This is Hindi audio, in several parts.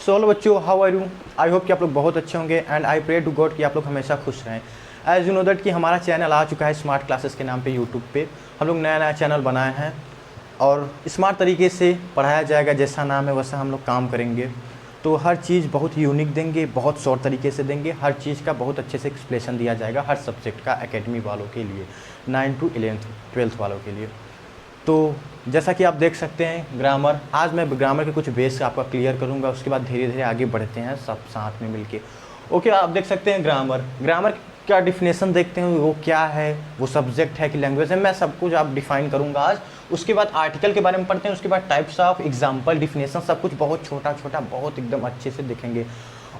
सो हेलो बच्चों, how are you? I hope कि आप लोग बहुत अच्छे होंगे and I pray to God कि आप लोग हमेशा खुश रहें। एज यू नो दैट कि हमारा चैनल आ चुका है स्मार्ट क्लासेस के नाम पे यूट्यूब पे। हम लोग नया चैनल बनाए हैं और स्मार्ट तरीके से पढ़ाया जाएगा, जैसा नाम है वैसा हम लोग काम करेंगे। तो हर चीज़ बहुत यूनिक देंगे, बहुत शॉर्ट तरीके से देंगे, हर चीज़ का बहुत अच्छे से एक्सप्लेशन दिया जाएगा हर सब्जेक्ट का, एकेडमी वालों के लिए, 9 to 11th 12th वालों के लिए। तो जैसा कि आप देख सकते हैं ग्रामर, आज मैं ग्रामर के कुछ बेस आपका क्लियर करूंगा, उसके बाद धीरे धीरे आगे बढ़ते हैं सब साथ में मिलके। ओके, आप देख सकते हैं ग्रामर का डिफिनेशन देखते हैं, वो क्या है, वो सब्जेक्ट है कि लैंग्वेज है, मैं सब कुछ आप डिफाइन करूंगा आज। उसके बाद आर्टिकल के बारे में पढ़ते हैं, उसके बाद टाइप्स ऑफ एग्जाम्पल, डिफिनेशन, सब कुछ बहुत छोटा छोटा बहुत एकदम अच्छे से देखेंगे।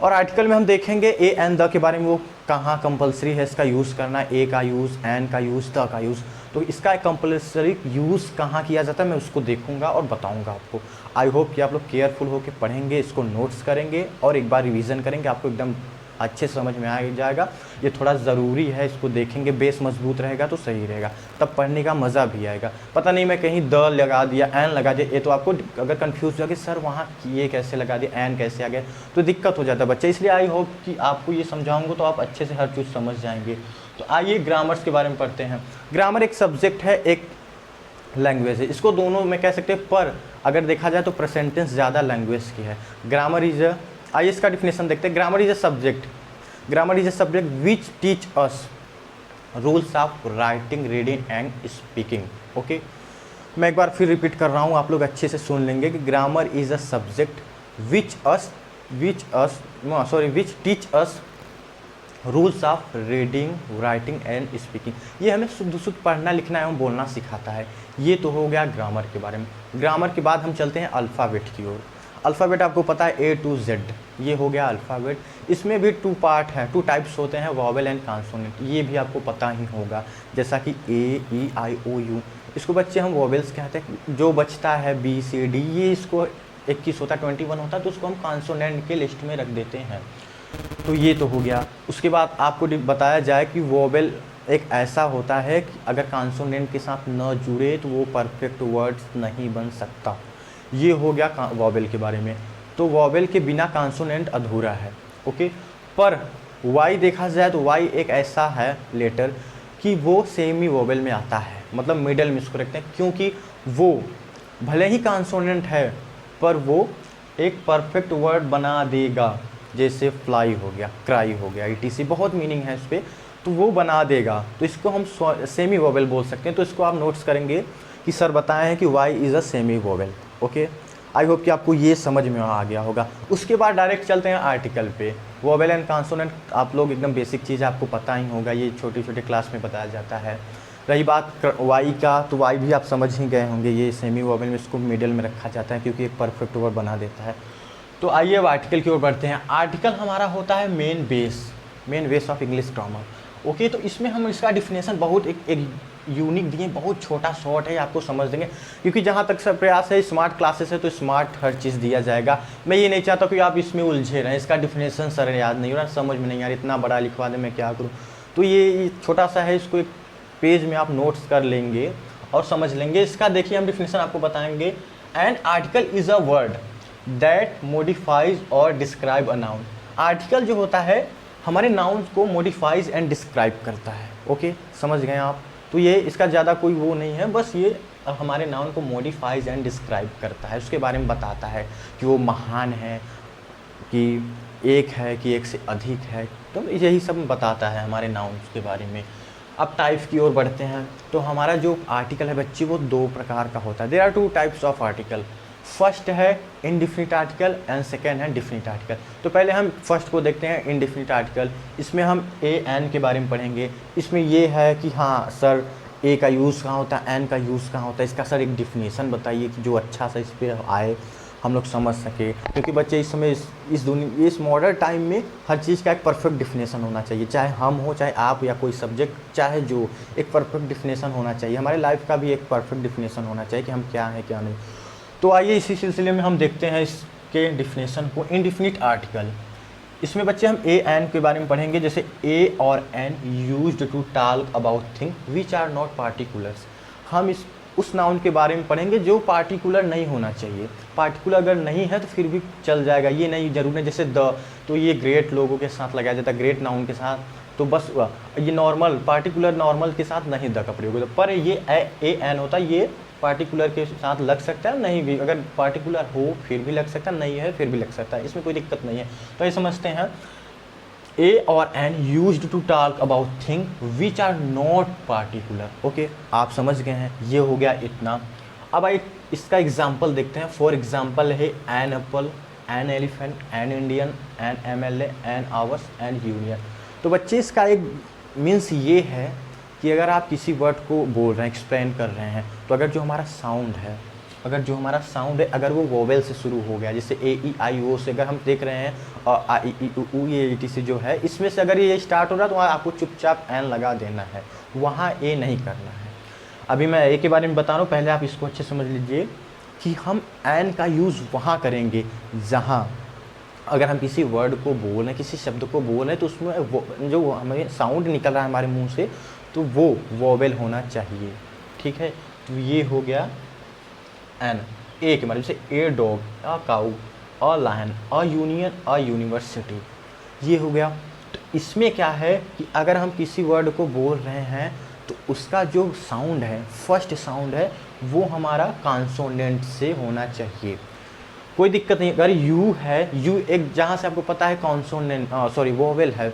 और आर्टिकल में हम देखेंगे ए एंड द के बारे में, वो कहाँ कंपलसरी है इसका यूज़ करना, ए का यूज़, एन का यूज़, द का यूज़, तो इसका कंपलसरी यूज़ कहाँ किया जाता है मैं उसको देखूंगा और बताऊंगा आपको। आई होप कि आप लोग केयरफुल होकर पढ़ेंगे, इसको नोट्स करेंगे और एक बार रिवीजन करेंगे, आपको एकदम अच्छे से समझ में आ जाएगा। ये थोड़ा ज़रूरी है, इसको देखेंगे, बेस मजबूत रहेगा तो सही रहेगा, तब पढ़ने का मज़ा भी आएगा। पता नहीं मैं कहीं द लगा दिया, एन लगा दिया, ये तो आपको अगर कंफ्यूज हो कि सर वहाँ ये कैसे लगा दिया, एन कैसे आ गया, तो दिक्कत हो जाता है बच्चे। इसलिए आई होप कि आपको ये समझाऊंगा तो आप अच्छे से हर चीज़ समझ जाएंगे। तो आइए ग्रामर्स के बारे में पढ़ते हैं। ग्रामर एक सब्जेक्ट है, एक लैंग्वेज है, इसको दोनों में कह सकते हैं, पर अगर देखा जाए तो परसेंटेज ज़्यादा लैंग्वेज की है। ग्रामर इज अ, आइए इसका डिफिनेशन देखते हैं। Grammar is a subject which teach us rules of writing, reading and speaking. Okay, मैं एक बार फिर रिपीट कर रहा हूँ, आप लोग अच्छे से सुन लेंगे कि grammar is a subject which teach us rules of reading, writing and speaking. ये हमें शुद्ध पढ़ना लिखना एवं बोलना सिखाता है। ये तो हो गया ग्रामर के बारे में। ग्रामर के बाद हम चलते हैं अल्फ़ाबेट की ओर। अल्फ़ाबेट आपको पता है A to Z, ये हो गया अल्फ़ाबेट। इसमें भी 2 पार्ट हैं, 2 टाइप्स होते हैं, वॉवेल एंड कॉन्सोनेंट, ये भी आपको पता ही होगा। जैसा कि A, E, I, O, U, इसको बच्चे हम वॉवेल्स कहते हैं। जो बचता है B, C, D, ये इसको 21 होता है, 21 होता है, तो उसको हम कॉन्सोनेंट के लिस्ट में रख देते हैं। तो ये तो हो गया। उसके बाद आपको बताया जाए कि वोवेल एक ऐसा होता है कि अगर कॉन्सोनेंट के साथ न जुड़े तो वो परफेक्ट वर्ड्स नहीं बन सकता। ये हो गया वोवेल के बारे में। तो वोवेल के बिना कॉन्सोनेंट अधूरा है। ओके, पर वाई देखा जाए तो वाई एक ऐसा है लेटर कि वो सेमी वोवेल में आता है, मतलब मिडल में इसको रखते हैं, क्योंकि वो भले ही कॉन्सोनेंट है पर वो एक परफेक्ट वर्ड बना देगा। जैसे फ्लाई हो गया, क्राई हो गया, ETC, बहुत मीनिंग है इस पर, तो वो बना देगा, तो इसको हम सेमी वोवेल बोल सकते हैं। तो इसको आप नोट्स करेंगे कि सर बताए हैं कि Y is a semi vowel. Okay, I hope कि आपको ये समझ में आ गया होगा। उसके बाद डायरेक्ट चलते हैं आर्टिकल पे। वोवेल एंड कॉन्सोनेंट आप लोग एकदम बेसिक चीज़ आपको पता ही होगा, ये छोटे छोटे क्लास में बताया जाता है। रही बात वाई का, तो वाई भी आप समझ ही गए होंगे, ये सेमी वोवेल में इसको मिडल में रखा जाता है क्योंकि एक परफेक्ट वर्ड बना देता है। तो आइए अब आर्टिकल की ओर बढ़ते हैं। आर्टिकल हमारा होता है main base of English grammar. Okay, तो इसमें हम इसका डिफिनेशन बहुत एक यूनिक दिए, बहुत छोटा शॉर्ट है, आपको समझ देंगे, क्योंकि जहाँ तक सब प्रयास है स्मार्ट क्लासेस है तो स्मार्ट हर चीज़ दिया जाएगा। मैं ये नहीं चाहता कि आप इसमें उलझे रहें, इसका डिफिनेशन सर याद नहीं हो रहा, समझ में नहीं आ रहा, इतना बड़ा लिखवा दे मैं क्या करूँ। तो ये छोटा सा है, इसको एक पेज में आप नोट्स कर लेंगे और समझ लेंगे। इसका देखिए हम डिफिनेशन आपको बताएंगे। An article is a word that modifies और डिस्क्राइब अ नाउन। आर्टिकल जो होता है हमारे नाउन को मोडिफाइज एंड डिस्क्राइब करता है। ओके, समझ गए आप? तो ये इसका ज़्यादा कोई वो नहीं है, बस ये हमारे नाउन को मोडिफाइज एंड डिस्क्राइब करता है, उसके बारे में बताता है कि वो महान है, कि एक है, कि एक से अधिक है, तो यही सब बताता है हमारे नाउन के बारे में। अब टाइप्स की ओर बढ़ते हैं। तो हमारा जो आर्टिकल है बच्ची, वो 2 प्रकार का होता है। There are 2 types of article. First है इनडिफिनिट आर्टिकल एंड सेकेंड है डिफिनिट आर्टिकल। तो पहले हम फर्स्ट को देखते हैं, इनडिफिनिट आर्टिकल। इसमें हम एन के बारे में पढ़ेंगे। इसमें ये है कि हाँ सर ए का यूज़ कहाँ होता है, एन का यूज़ कहाँ होता है, इसका सर एक डिफिनेशन बताइए कि जो अच्छा सा इस पर आए, हम लोग समझ सके। क्योंकि बच्चे इस समय इस दुनिया, इस मॉडर्न टाइम में हर चीज़ का एक परफेक्ट डिफिनेशन होना चाहिए, चाहे हम हो, चाहे आप, या कोई सब्जेक्ट, चाहे जो, एक परफेक्ट डिफिनेशन होना चाहिए। हमारे लाइफ का भी एक परफेक्ट डिफिनेशन होना चाहिए कि हम क्या हैं क्या नहीं। तो आइए इसी सिलसिले में हम देखते हैं इसके डिफिनेशन को। इनडिफिनिट आर्टिकल, इसमें बच्चे हम ए एन के बारे में पढ़ेंगे। जैसे ए और an used to talk about thing which are not particulars. हम इस उस नाउन के बारे में पढ़ेंगे जो पार्टिकुलर नहीं होना चाहिए। पार्टिकुलर अगर नहीं है तो फिर भी चल जाएगा, ये नहीं जरूर है। जैसे द, तो ये ग्रेट लोगों के साथ लगाया जाता है, ग्रेट नाउन के साथ, तो बस ये नॉर्मल पार्टिकुलर नॉर्मल के साथ नहीं द का प्रयोग होता। पर ये ए एन होता है, ये पार्टिकुलर के साथ लग सकता है, नहीं भी, अगर पार्टिकुलर हो फिर भी लग सकता है, नहीं है फिर भी लग सकता है, इसमें कोई दिक्कत नहीं है। तो ये समझते हैं ए और an used to talk about thing which are not particular. Okay, आप समझ गए हैं, ये हो गया इतना। अब एक इसका एग्जाम्पल देखते हैं। फॉर एग्जाम्पल है an apple, an elephant, an Indian, an MLA, an hours, an union. तो बच्चे इसका एक मीन्स ये है कि अगर आप किसी वर्ड को बोल रहे हैं, एक्सप्लेन कर रहे हैं, तो अगर जो हमारा साउंड है, अगर वो वोवेल से शुरू हो गया, जैसे A E I O से अगर हम देख रहे हैं, और A I E I O U ये ET से जो है, इसमें से अगर ये स्टार्ट हो रहा है तो वहाँ आपको चुपचाप एन लगा देना है, वहाँ ए नहीं करना है। अभी मैं ए के बारे में बता रहा हूँ, पहले आप इसको अच्छे समझ लीजिए कि हम एन का यूज़ वहाँ करेंगे जहाँ अगर हम किसी वर्ड को बोल रहे हैं, किसी शब्द को बोल रहे हैं, तो उसमें जो हमें साउंड निकल रहा है हमारे मुंह से, तो वो वोवेल होना चाहिए। ठीक है, तो ये हो गया एन। ए के मतलब जैसे a dog, a cow, a lion, a union, a university, ये हो गया। तो इसमें क्या है कि अगर हम किसी वर्ड को बोल रहे हैं तो उसका जो साउंड है, फर्स्ट साउंड है, वो हमारा कॉन्सोनेंट से होना चाहिए, कोई दिक्कत नहीं। अगर यू है, यू एक जहाँ से आपको पता है कॉन्सोनेंट, वोवेल है,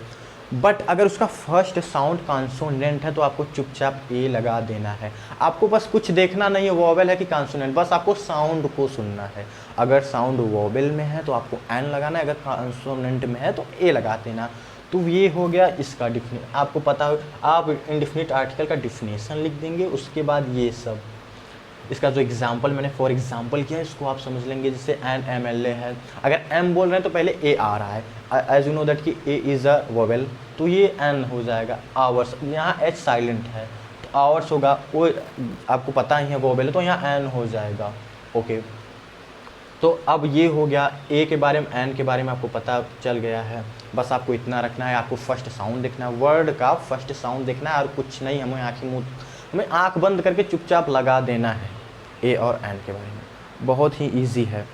बट अगर उसका फर्स्ट साउंड कॉन्सोनेंट है तो आपको चुपचाप ए लगा देना है। आपको बस कुछ देखना नहीं है वोवेल है कि कॉन्सोनेंट, बस आपको साउंड को सुनना है। अगर साउंड वोवेल में है तो आपको एन लगाना है, अगर कॉन्सोनेंट में है तो ए लगा देना। तो ये हो गया इसका डिफिनेशन। आपको पता हो, आप इंडेफिनिट आर्टिकल का डिफिनेशन लिख देंगे, उसके बाद ये सब इसका जो एग्जाम्पल मैंने फॉर एग्जाम्पल किया, इसको आप समझ लेंगे। जैसे एन MLA है, अगर एम बोल रहे हैं तो पहले ए आ रहा है, एज यू नो दैट कि ए इज़ अ वोवेल, तो ये एन हो जाएगा। आवर्स, यहाँ एच साइलेंट है तो आवर्स होगा, वो आपको पता ही है वोवेल है, तो यहाँ एन हो जाएगा। ओके, तो अब ये हो गया ए के बारे में, एन के बारे में आपको पता चल गया है। बस आपको इतना रखना है, आपको फर्स्ट साउंड देखना है, वर्ड का फर्स्ट साउंड देखना है, और कुछ नहीं, हमें आँख बंद करके चुपचाप लगा देना है ए और एन के बारे में। बहुत ही इजी है।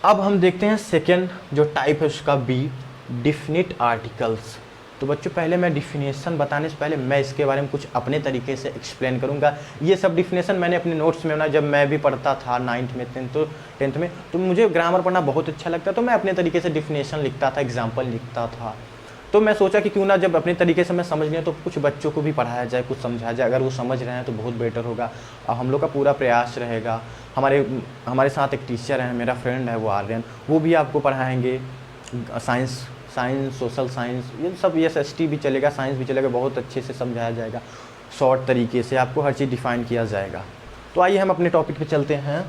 अब हम देखते हैं सेकेंड जो टाइप है उसका बी, डिफिनिट आर्टिकल्स। तो बच्चों पहले मैं डिफिनेशन बताने से पहले मैं इसके बारे में कुछ अपने तरीके से एक्सप्लेन करूंगा। ये सब डिफिनेशन मैंने अपने नोट्स में, जब मैं भी पढ़ता था 9th में 10th में, तो मुझे ग्रामर पढ़ना बहुत अच्छा लगता, तो मैं अपने तरीके से डिफिनेशन लिखता था, एग्जाम्पल लिखता था। तो मैं सोचा कि क्यों ना जब अपने तरीके से मैं समझ लिया तो कुछ बच्चों को भी पढ़ाया जाए, कुछ समझाया जाए। अगर वो समझ रहे हैं तो बहुत बेटर होगा, और हम लोग का पूरा प्रयास रहेगा। हमारे साथ एक टीचर है, मेरा फ्रेंड है वो आर्यन, वो भी आपको पढ़ाएंगे साइंस, सोशल साइंस, ये सब, ये ST भी चलेगा, साइंस भी चलेगा, बहुत अच्छे से समझाया जाएगा, शॉर्ट तरीके से आपको हर चीज़ डिफाइन किया जाएगा। तो आइए हम अपने टॉपिक पे चलते हैं,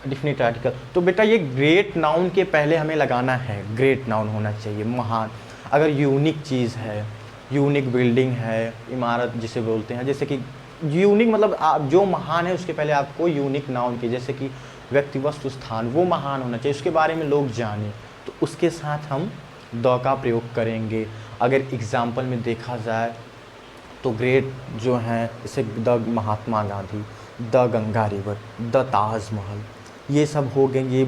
डिफिनिट आर्टिकल। तो बेटा ये ग्रेट नाउन के पहले हमें लगाना है, ग्रेट नाउन होना चाहिए, महान। अगर यूनिक चीज़ है, यूनिक बिल्डिंग है, इमारत जिसे बोलते हैं, जैसे कि यूनिक मतलब आप जो महान है उसके पहले आपको यूनिक नाउन की, जैसे कि व्यक्ति, वस्तु, स्थान, वो महान होना चाहिए, उसके बारे में लोग जाने, तो उसके साथ हम द का प्रयोग करेंगे। अगर एग्जाम्पल में देखा जाए तो ग्रेट जो हैं, जैसे the Mahatma Gandhi, the Ganga river, the Taj Mahal, ये सब हो गए। ये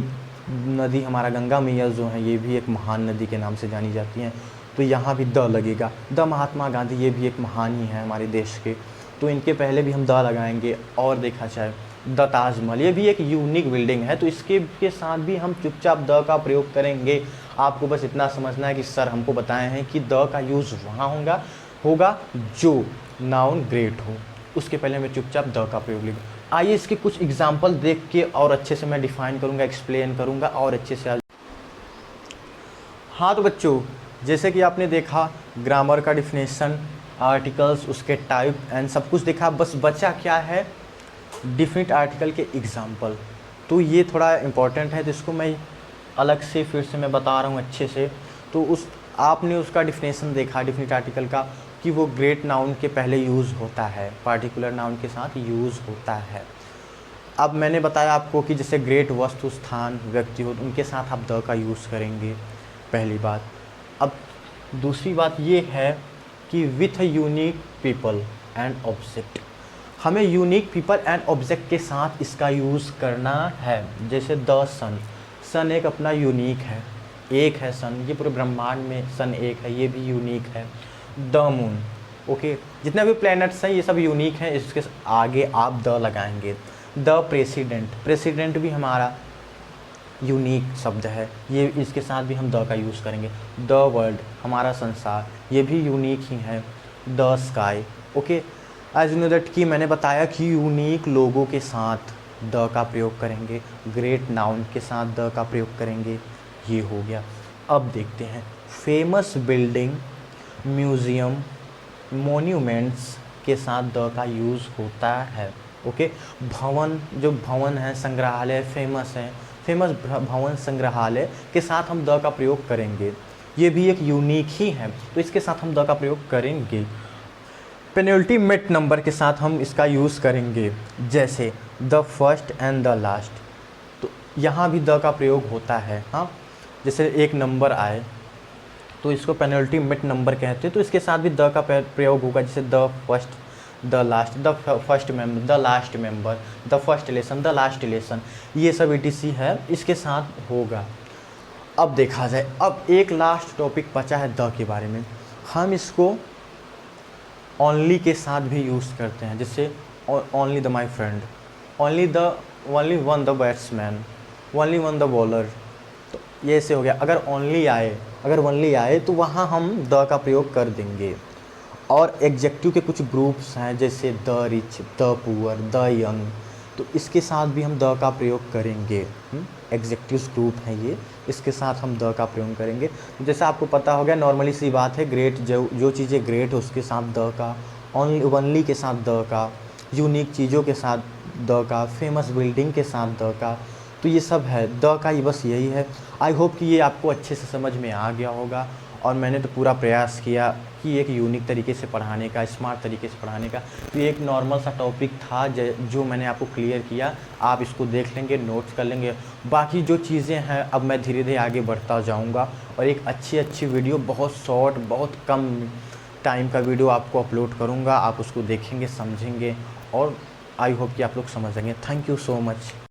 नदी हमारा गंगा मैया जो है, ये भी एक महान नदी के नाम से जानी जाती हैं, तो यहाँ भी द लगेगा। द महात्मा गांधी, ये भी एक महान ही है हमारे देश के, तो इनके पहले भी हम द लगाएंगे। और देखा जाए द ताजमहल, ये भी एक यूनिक बिल्डिंग है, तो इसके के साथ भी हम चुपचाप द का प्रयोग करेंगे। आपको बस इतना समझना है कि सर हमको बताए हैं कि द का यूज़ वहाँ होगा जो नाउन ग्रेट हो, उसके पहले मैं चुपचाप द का प्रयोग लिखूँ। आइए इसके कुछ एग्जाम्पल देख के और अच्छे से मैं डिफ़ाइन करूँगा, एक्सप्लेन करूँगा और अच्छे से। हाँ तो बच्चों, जैसे कि आपने देखा ग्रामर का डिफिनेशन, आर्टिकल्स, उसके टाइप एंड सब कुछ देखा, बस बचा क्या है, डिफिनिट आर्टिकल के एग्जाम्पल। तो ये थोड़ा इम्पॉर्टेंट है, तो इसको मैं अलग से फिर से मैं बता रहा हूँ अच्छे से। तो आपने उसका डिफिनेशन देखा डिफिनिट आर्टिकल का, कि वो ग्रेट नाउन के पहले यूज़ होता है, पार्टिकुलर नाउन के साथ यूज़ होता है। अब मैंने बताया आपको कि जैसे ग्रेट, वस्तु, स्थान, व्यक्ति हो, उनके साथ आप द का यूज़ करेंगे, पहली बात। अब दूसरी बात ये है कि with unique people and object, हमें यूनिक पीपल एंड ऑब्जेक्ट के साथ इसका यूज़ करना है। जैसे द सन, सन एक अपना यूनिक है, एक है सन, ये पूरे ब्रह्मांड में सन एक है, ये भी यूनिक है। द मून, ओके, जितने भी प्लैनेट्स हैं ये सब यूनिक हैं, इसके आगे आप द लगाएंगे। द प्रेसिडेंट, प्रेसिडेंट भी हमारा यूनिक शब्द है, ये इसके साथ भी हम द का यूज़ करेंगे। द वर्ल्ड, हमारा संसार, ये भी यूनिक ही है। The sky, okay, as you know that कि मैंने बताया कि यूनिक लोगों के साथ द का प्रयोग करेंगे, ग्रेट नाउन के साथ द का प्रयोग करेंगे, ये हो गया। अब देखते हैं फेमस बिल्डिंग, म्यूज़ियम, मोन्यूमेंट्स के साथ द का यूज़ होता है, ओके। भवन, जो भवन है, संग्रहालय फेमस है, फेमस भवन संग्रहालय के साथ हम द का प्रयोग करेंगे, ये भी एक यूनिक ही है, तो इसके साथ हम द का प्रयोग करेंगे। पेनल्टीमेट नंबर के साथ हम इसका यूज़ करेंगे, जैसे the first and the last, तो यहाँ भी द का प्रयोग होता है। हाँ, जैसे एक नंबर आए तो इसको पेनल्टीमेट नंबर कहते हैं, तो इसके साथ भी द का प्रयोग होगा, जैसे the first, the last, the first member, the last member, the first election, the last election, ये सब ETC है, इसके साथ होगा। अब देखा जाए, अब एक लास्ट टॉपिक बचा है द के बारे में, हम इसको ओनली के साथ भी यूज़ करते हैं, जैसे only the my friend, only one the batsman, only one the bowler, तो ये ऐसे हो गया। अगर ओनली आए तो वहाँ हम द का प्रयोग कर देंगे। और एग्जेक्टिव के कुछ ग्रुप्स हैं, जैसे the rich, the poor, the young, तो इसके साथ भी हम द का प्रयोग करेंगे। एग्जेक्टिव्स ग्रुप हैं ये, इसके साथ हम द का प्रयोग करेंगे। जैसे आपको पता हो गया, नॉर्मली सी बात है, ग्रेट, जो चीज़ें ग्रेट है उसके साथ द का, ओनली के साथ द का, यूनिक चीज़ों के साथ द का, फेमस बिल्डिंग के साथ द का, तो ये सब है द का, ये बस यही है। आई होप कि ये आपको अच्छे से समझ में आ गया होगा, और मैंने तो पूरा प्रयास किया कि एक यूनिक तरीके से पढ़ाने का, स्मार्ट तरीके से पढ़ाने का। तो ये एक नॉर्मल सा टॉपिक था जो मैंने आपको क्लियर किया, आप इसको देख लेंगे, नोट्स कर लेंगे। बाकी जो चीज़ें हैं अब मैं धीरे धीरे आगे बढ़ता जाऊंगा, और एक अच्छी वीडियो, बहुत शॉर्ट, बहुत कम टाइम का वीडियो आपको अपलोड करूँगा, आप उसको देखेंगे, समझेंगे, और आई होप कि आप लोग समझेंगे। Thank you so much.